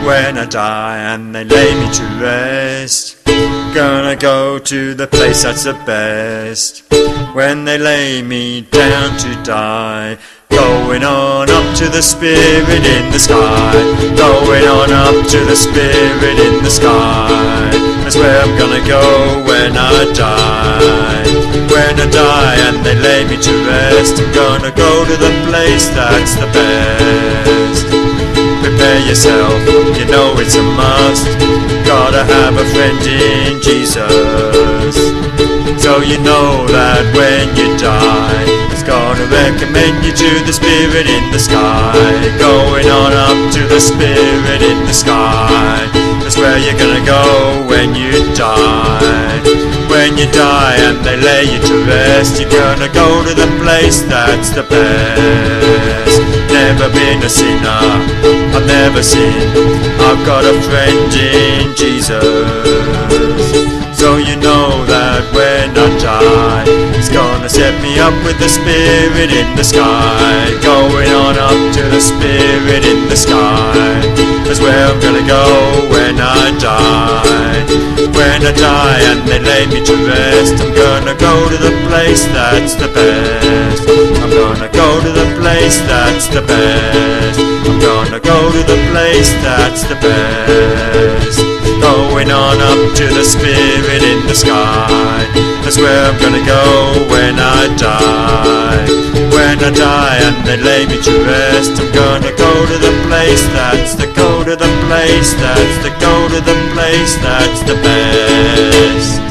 when I die and they lay me to rest. Gonna go to the place that's the best. When they lay me down to die, going on up to the Spirit in the sky. Going on up to the Spirit in the sky. That's where I'm gonna go when I die. When I die and they lay me to rest, I'm gonna go to the place that's the best. Prepare yourself, you know it's a must. Gotta have a friend in Jesus. So you know that when you die, it's gonna recommend you to the Spirit in the sky. Going on up to the Spirit in the sky. That's where you're gonna go when you die. When you die and they lay you to rest, you're gonna go to the place that's the best. Never been a sinner, I've never sinned, I've got a friend in Jesus. So you know that when I die, it's gonna set me up with the Spirit in the sky. Going on up to the Spirit in the sky. That's where I'm gonna go when I die. When I die and they lay me to rest, I'm gonna go to the place that's the best. I'm gonna go to the place that's the best. I'm gonna go to the place that's the best. Going on up to the Spirit in the sky. That's where I'm gonna go when I die. When I die and they lay me to rest, I'm gonna go to the place that's the go to the place that's the go to the place that's the best.